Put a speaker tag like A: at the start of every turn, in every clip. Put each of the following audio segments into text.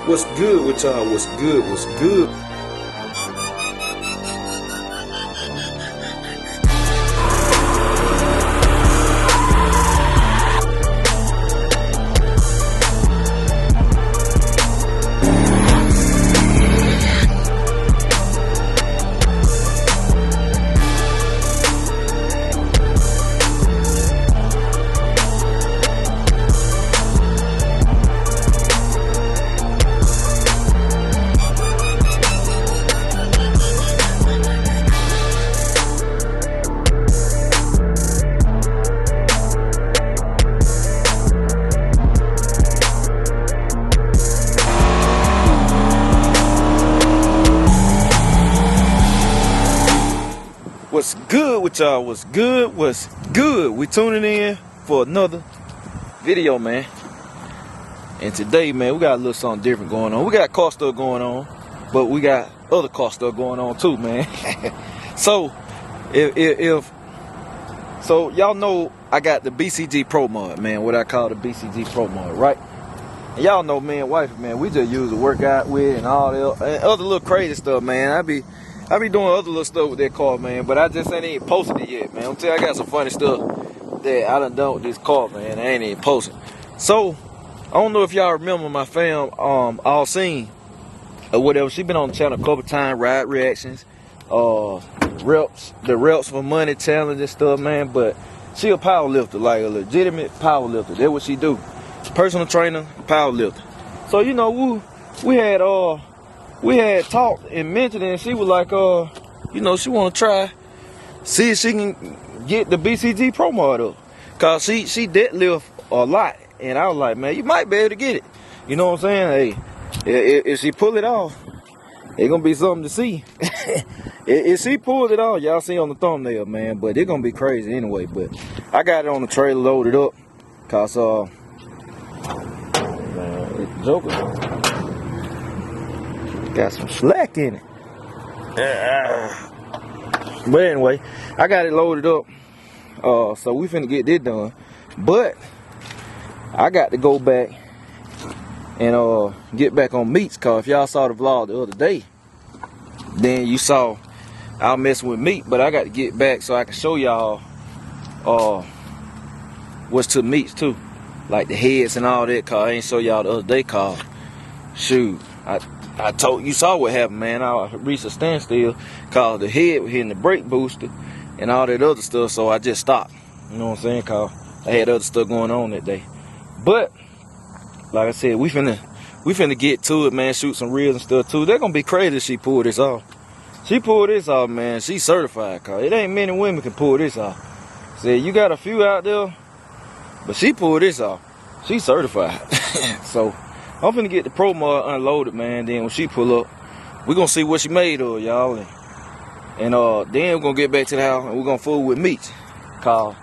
A: What's good with y'all? What's good? What's good? What's good with y'all? What's good? What's good? We tuning in for another video, man. And today, man, we got a little something different going on. We got car stuff going on, but we got other car stuff going on too, man. So, so y'all know I got the BCG Pro mod, man. What I call the BCG Pro mod, right? And y'all know, me and wife, man, we just use the workout with and all that and other little crazy stuff, man. I be doing other little stuff with that car, man, but I just ain't even posted it yet, man. I'm telling you, I got some funny stuff that I done with this car, man. I ain't even posted. So, I don't know if y'all remember my fam, Alcine, or whatever. She been on the channel a couple times, ride reactions, the reps for money challenge and stuff, man. But she a power lifter, like a legitimate power lifter. That's what she do. Personal trainer, power lifter. So, you know, we had talked and mentioned it, and she was like, you know, she want to try, see if she can get the BCG Pro mod up. Cause she deadlift a lot. And I was like, man, you might be able to get it. You know what I'm saying? Hey, if she pull it off, it's going to be something to see. If she pulled it off, y'all see on the thumbnail, man. But it's going to be crazy anyway. But I got it on the trailer loaded up. Cause, it's Joker got some slack in it. But anyway, I got it loaded up. So we finna get this done. But I got to go back and get back on Meech. Cause if y'all saw the vlog the other day, then you saw I was messing with Meech. But I got to get back so I can show y'all what's to Meech too. Like the heads and all that. Cause I ain't show y'all the other day. Cause shoot, I told you saw what happened, man. I reached a standstill cause the head was hitting the brake booster and all that other stuff, so I just stopped. You know what I'm saying? Cause I had other stuff going on that day. But like I said, we finna get to it, man. Shoot some reels and stuff too. They're gonna be crazy if she pull this off. She pulled this off, man. She certified, cause it ain't many women can pull this off. Said you got a few out there, but she pulled this off. She certified. So I'm finna get the Pro mod unloaded, man. Then when she pull up, we're gonna see what she made of, y'all. And then we're gonna get back to the house and we're gonna fool with Meech. Cause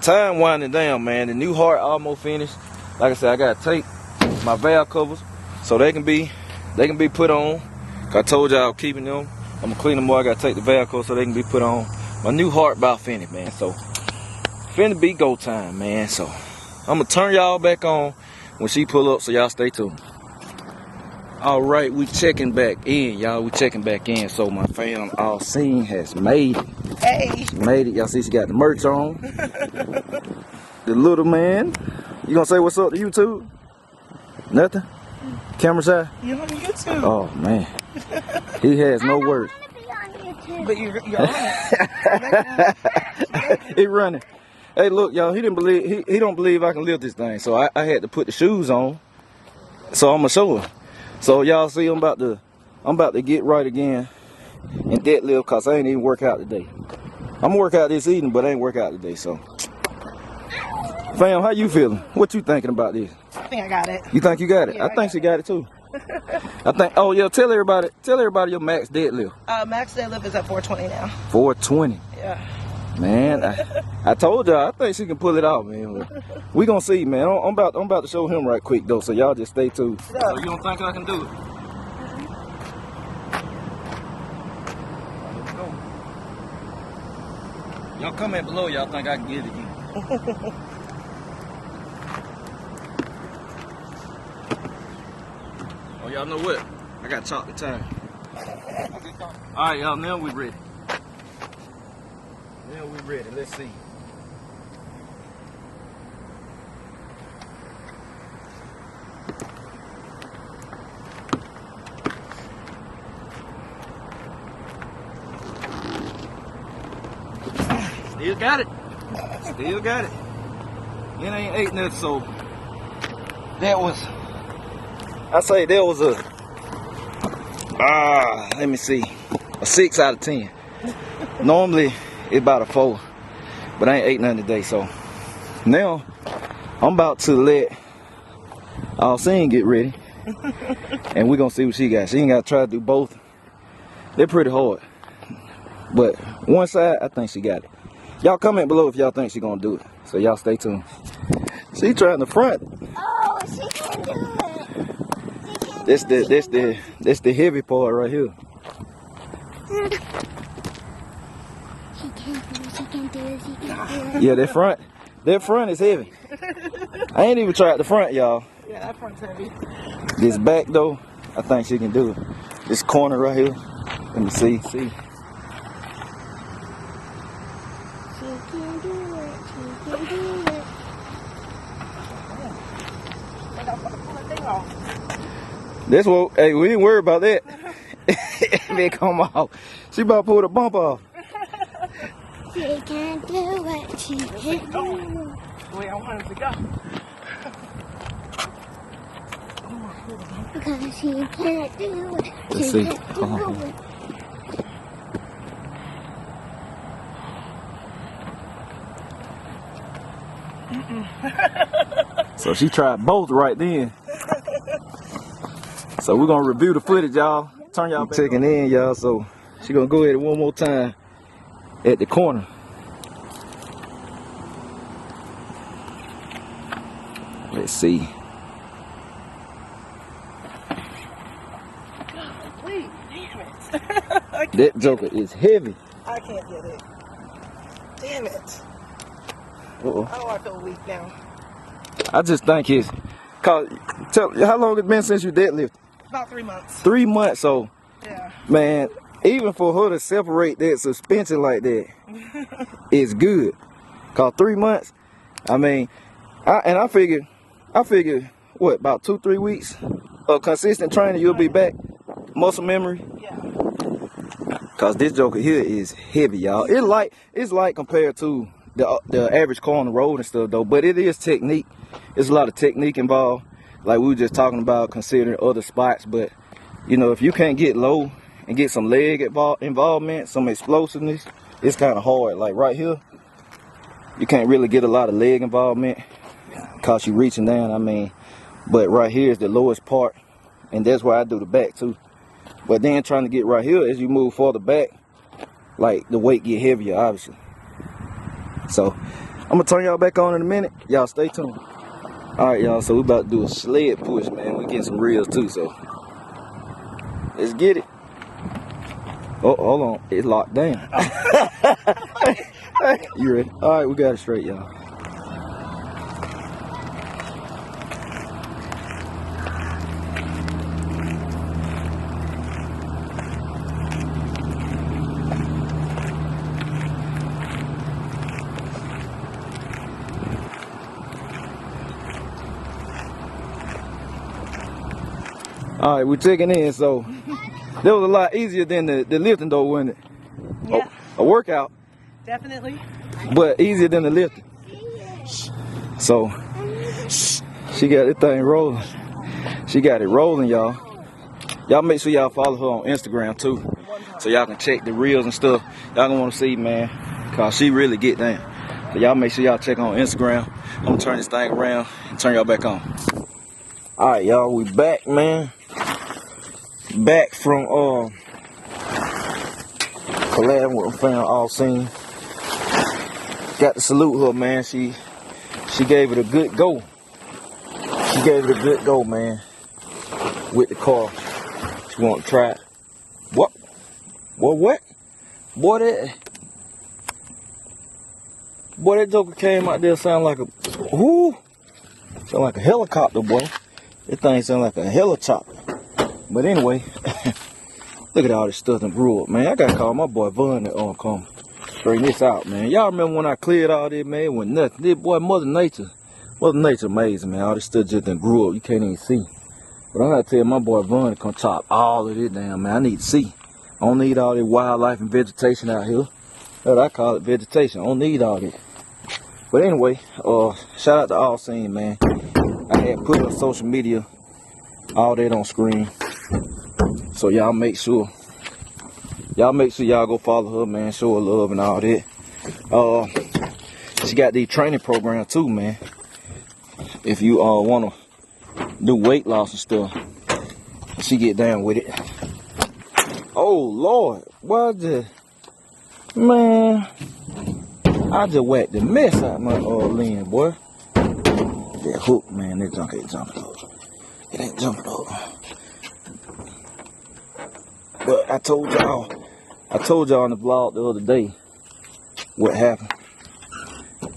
A: time winding down, man. The new heart almost finished. Like I said, I gotta take my valve covers so they can be put on. Cause I told y'all I'm keeping them. I'm gonna clean them more. I gotta take the valve covers so they can be put on. My new heart about finished, man. So finna be go time, man. So I'm gonna turn y'all back on when she pull up, so y'all stay tuned. All right, we checking back in, y'all. We checking back in. So my fam Alcine has made it.
B: Hey.
A: She made it. Y'all see she got the merch on. The little man. You gonna say what's up to YouTube? Nothing? Camera shy?
B: You're on YouTube.
A: Oh, man. He has no words.
B: But you're on it.
A: He running. Hey, look, y'all, he didn't believe, he don't believe I can lift this thing. So I had to put the shoes on. So I'm gonna show him. So y'all see, I'm about to get right again and deadlift, cause I ain't even work out today. I'm gonna work out this evening, but I ain't work out today. So, fam, how you feeling? What you thinking about this?
B: I think I got it.
A: You think you got it?
B: Yeah,
A: I think she got it too. I think. Oh yeah, tell everybody your max deadlift.
B: Max deadlift is at 420 now.
A: 420.
B: Yeah.
A: Man, I told y'all, I think she can pull it off, man. We gonna see, man. I'm about to show him right quick though, so y'all just stay tuned. So you don't think I can do it? Y'all comment below, y'all think I can get it again. Oh, y'all know what? I got chocolate time. All right, y'all, now we ready. Now we ready, let's see. Still got it. Still got it. It ain't ate nothing, so that was, I say that was a, let me see, a 6 out of 10. Normally it's about a 4, but I ain't ate nothing today, so now I'm about to let Alcine get ready, and we're gonna see what she got. She ain't gotta try to do both. They're pretty hard, but one side I think she got it. Y'all comment below if y'all think she gonna do it, so y'all stay tuned. She trying the front.
C: Oh, she can do it.
A: That's the heavy part right here.
C: She can do it. She can do it. She can do it.
A: Yeah, that front is heavy. I ain't even tried the front, y'all.
B: Yeah, that front's heavy.
A: This back though, I think she can do it. This corner right here. Let me see.
C: She can do it. She can do it.
B: I got to pull that thing off.
A: That's what. Hey, we ain't worried about that. They come off. She about to pull the bump off.
C: She can do it. She can do it.
B: The way I want it to go.
C: Because she can't do it.
A: Let's
C: She
A: see.
C: can't do it.
A: So she tried both right then. So we're gonna review the footage, y'all. Turn y'all back checking in, y'all. So she gonna go ahead one more time at the corner. Let's see.
B: Wait, damn it.
A: That joker is heavy.
B: I can't get it. Damn it.
A: Uh-oh.
B: Oh, I feel weak now.
A: I just think it's, cause how long it been since you deadlifted?
B: About 3 months.
A: 3 months. So
B: Yeah.
A: man, even for her to separate that suspension like that is good. Cause 3 months, I mean, I figure what, about 2-3 weeks of consistent training, you'll be back. Muscle memory.
B: Yeah.
A: Cause this joker here is heavy, y'all. It's light compared to the average car on the road and stuff though, but it is technique. There's a lot of technique involved, like we were just talking about, considering other spots. But you know, if you can't get low and get some leg involvement, some explosiveness, it's kind of hard. Like right here, you can't really get a lot of leg involvement cause you're reaching down. I mean, but right here is the lowest part, and that's why I do the back too. But then trying to get right here, as you move farther back, like the weight get heavier, obviously. So I'm gonna turn y'all back on in a minute. Y'all stay tuned. All right, y'all. So we about to do a sled push, man. We getting some reels too. So let's get it. Oh, hold on. It's locked down. You ready? All right, we got it straight, y'all. All right, we're checking in. So that was a lot easier than the lifting though, wasn't it?
B: Yeah.
A: A workout,
B: Definitely.
A: but easier than the lifting. So she got this thing rolling. She got it rolling, y'all. Y'all make sure y'all follow her on Instagram too, so y'all can check the reels and stuff. Y'all gonna want to see, man, cause she really get down. So y'all make sure y'all check on Instagram. I'm gonna turn this thing around and turn y'all back on. All right, y'all, we back, man. Back from collabing with my friend Alcine. Got to salute her, man. She gave it a good go. She gave it a good go, man, with the car. She want to try it. What? What? Boy, that joker came out there sound like a sound like a helicopter, boy. That thing sound like a helicopter. But anyway, look at all this stuff that grew up, man. I gotta call my boy Vaughn to come straighten this out, man. Y'all remember when I cleared all this, man? When nothing. This boy, Mother Nature amazing, man. All this stuff just done grew up. You can't even see. But I gotta tell my boy Vaughn to come chop all of this down, man. I need to see. I don't need all this wildlife and vegetation out here. That's what I call it, vegetation. I don't need all this. But anyway, shout out to Alcine, man. I had put on social media all that on screen. So y'all make sure y'all go follow her, man. Show her love and all that. She got these training programs too, man. If you wanna do weight loss and stuff, she get down with it. Oh Lord, what the man? I just whacked the mess out of my Alcine, boy. That hook, man, that junk ain't jumping up. It ain't jumping up. But I told y'all in the vlog the other day what happened.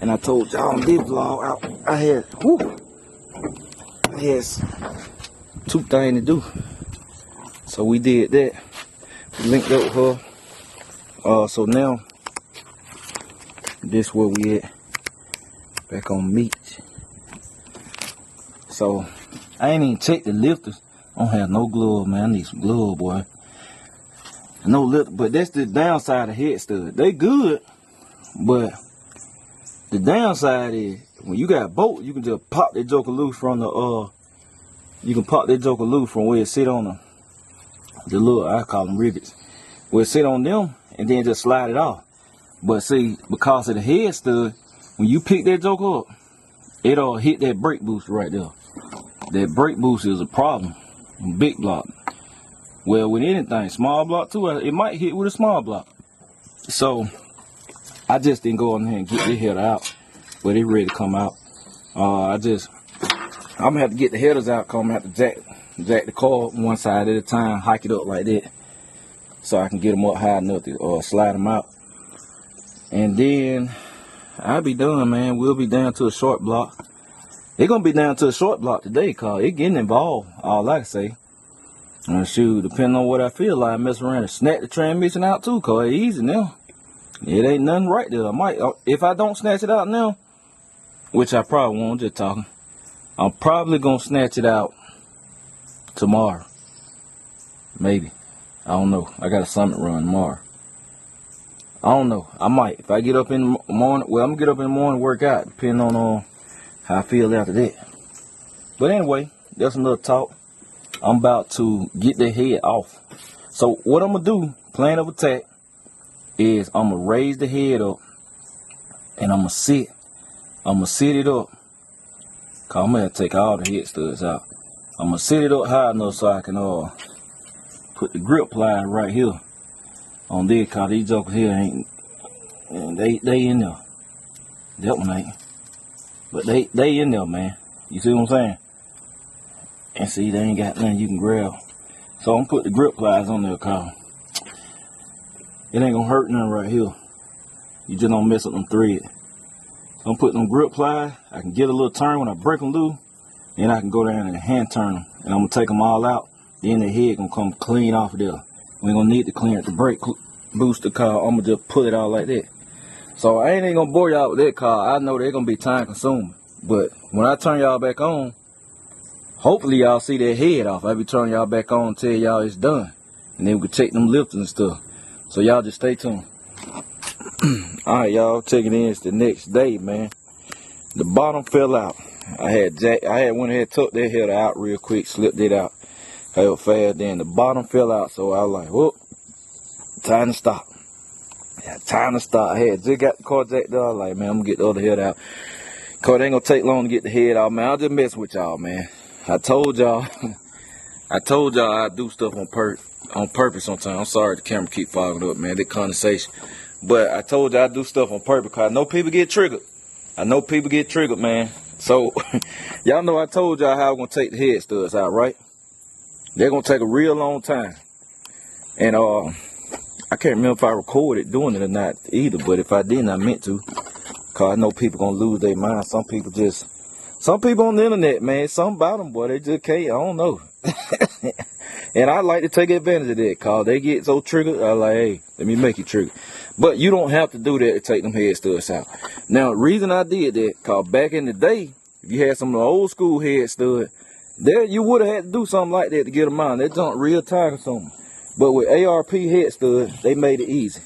A: And I told y'all in this vlog I had two things to do. So we did that. We linked up with her. So now this where we at. Back on Meech. So I ain't even checked the lifters. I don't have no glove, man. I need some glove, boy. No lift, but that's the downside of head stud. They good, but the downside is when you got a bolt, you can just pop that joker loose from the you can pop that joker loose from where it sit on the little, I call them rivets, where it sit on them and then just slide it off. But see, because of the head stud, when you pick that joker up, it'll hit that brake booster right there. That brake booster is a problem. Big block. Well, with anything, small block too, it might hit with a small block. So I just didn't go in there and get this header out, but it ready to come out. I'm gonna have to get the headers out, cause I'm gonna have to jack the car one side at a time, hike it up like that, so I can get them up high enough to slide them out. And then I'll be done, man. We'll be down to a short block. They're gonna be down to a short block today, cause it getting involved. All I can say. And shoot, depending on what I feel like, I mess around and snatch the transmission out too, cause it's easy now. It ain't nothing right there. I might, if I don't snatch it out now, which I probably won't, just talking, I'm probably gonna snatch it out tomorrow. Maybe. I don't know. I got a summit run tomorrow. I don't know. I might. If I get up in the morning, well, I'm gonna get up in the morning and work out, depending on how I feel after that. But anyway, that's another talk. I'm about to get the head off. So what I'm gonna do, plan of attack, is I'm gonna raise the head up and I'm gonna sit it up, cause I'm gonna take all the head studs out. I'm gonna sit it up high enough so I can put the grip ply right here on there, cause these jokers here ain't, and they in there. That one ain't, but they in there, man. You see what I'm saying? And see, they ain't got nothing you can grab. So I'm gonna put the grip plies on there, cause it ain't gonna hurt nothing right here. You just don't mess up them threads. So I'm putting them grip plies. I can get a little turn when I break them loose. Then I can go down and hand turn them. And I'm gonna take them all out. Then the head gonna come clean off of there. We ain't gonna need to clean it the brake booster, cause I'm gonna just pull it out like that. So I ain't even gonna bore y'all with that, cause I know they're gonna be time consuming. But when I turn y'all back on, hopefully y'all see that head off. I be turning y'all back on and tell y'all it's done. And then we can take them lifters and stuff. So y'all just stay tuned. Alright, y'all, checking in. It's the next day, man. The bottom fell out. I had went ahead and took that header out real quick, slipped it out. Held fast, then the bottom fell out. So I was like, whoop, time to stop. Yeah, time to stop. I had just got the car jacked up. I was like, man, I'm gonna get the other head out. Cause it ain't gonna take long to get the head out, man. I'll just mess with y'all, man. I told y'all I do stuff on purpose sometimes. I'm sorry the camera keep fogging up, man. That condensation. But I told y'all I do stuff on purpose because I know people get triggered. Man. So y'all know I told y'all how I'm gonna take the head studs out, right? They're gonna take a real long time. And I can't remember if I recorded doing it or not either, but if I didn't, I meant to. Cause I know people gonna lose their mind. Some people on the internet, man, something about them, boy, they just can't, I don't know. And I like to take advantage of that, cause they get so triggered. I like, hey, let me make you trigger. But you don't have to do that to take them head studs out. Now, the reason I did that, cause back in the day, if you had some of the old school head stud, there you would have had to do something like that to get them out. That junk real tight or something. But with ARP head stud, they made it easy.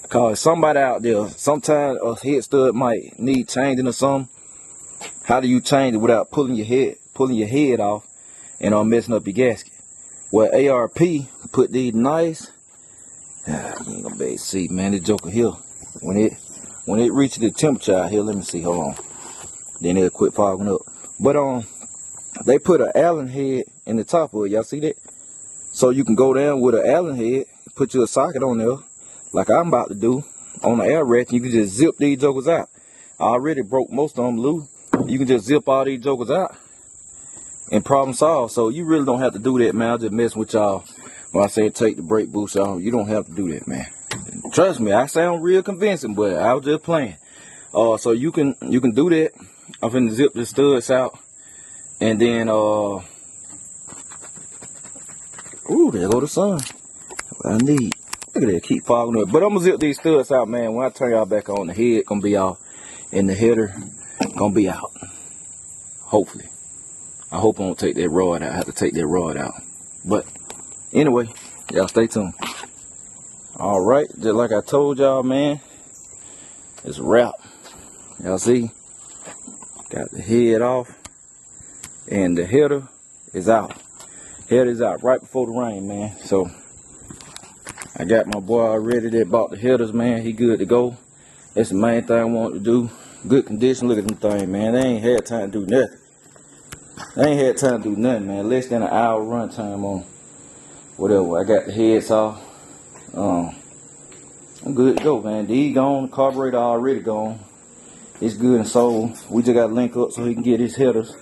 A: Cause somebody out there, sometimes a head stud might need changing or something. How do you change it without pulling your head off and messing up your gasket? Well, ARP put these nice. You ain't gonna be able to see, man. This joker here, when it reaches the temperature out here, let me see. Hold on. Then it'll quit fogging up. But they put an Allen head in the top of it. Y'all see that? So you can go down with an Allen head, put you a socket on there, like I'm about to do, on the air rack. You can just zip these jokers out. I already broke most of them loose. You can just zip all these jokers out and problem solved. So you really don't have to do that, man. I'm just messing with y'all when I say take the brake boost off. You don't have to do that, man. Trust me, I sound real convincing, but I was just playing. So you can do that. I'm finna zip the studs out, and then ooh, there go the sun. What I need. Look at that, keep fogging up. But I'm gonna zip these studs out, man. When I turn y'all back on, the head gonna be off, and the header gonna be out. Hopefully. I hope I don't take that rod out. I have to take that rod out. But anyway, y'all stay tuned. Alright, just like I told y'all, man, it's a wrap. Y'all see? Got the head off. And the header is out. Header is out right before the rain, man. So I got my boy already that bought the headers, man. He good to go. That's the main thing I want to do. Good condition. Look at them things, man. They ain't had time to do nothing. They ain't had time to do nothing, man. Less than an hour run time on whatever. I got the heads off. I'm good to go, man. D gone. The carburetor already gone. It's good and sold. We just got to link up so he can get his headers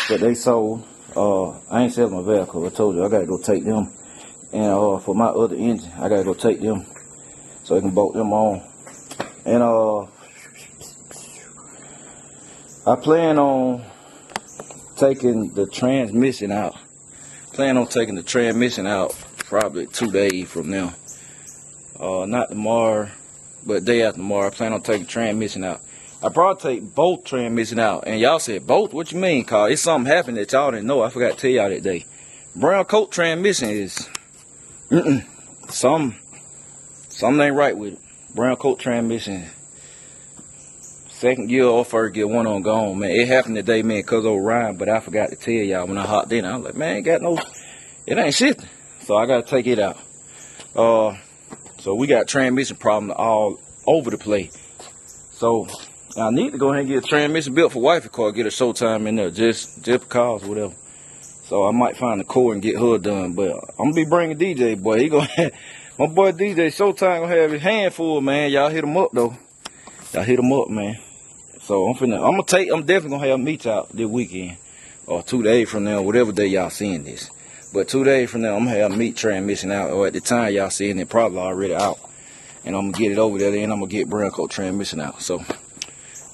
A: that they sold. I ain't selling my vehicle. I told you I got to go take them. And for my other engine, I got to go take them so I can bolt them on. And I plan on taking the transmission out. Probably 2 days from now. Not tomorrow, but day after tomorrow. I plan on taking transmission out. I probably take both transmission out. And y'all said, both? What you mean? Cause it's something happened that y'all didn't know. I forgot to tell y'all that day. Brown coat transmission is something ain't right with it. Brown coat transmission, second gear or first gear, one on gone, man. It happened today, man, cause of Ryan, but I forgot to tell y'all when I hopped in. I was like, man, it ain't shit. So I gotta take it out. So we got transmission problems all over the place. So I need to go ahead and get a transmission built for wifey car, get a showtime in there, just because, whatever. So I might find the core and get her done. But I'm gonna be bringing DJ, boy. He gonna my boy DJ Showtime gonna have his hand full, man. Y'all hit him up though. Y'all hit him up, man. So I'm definitely gonna have Meech out this weekend, or 2 days from now, whatever day y'all seeing this. But 2 days from now, I'm gonna have Meech transmission out, or at the time y'all seeing it probably already out. And I'm gonna get it over there, and I'm gonna get brown coat transmission out. So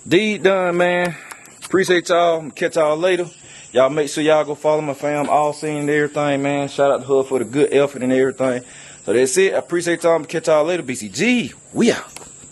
A: D done, man. Appreciate y'all. Catch y'all later. Y'all make sure y'all go follow my fam, Alcine and everything, man. Shout out to her for the good effort and everything. So that's it. I appreciate y'all. Catch y'all later. BCG, we out.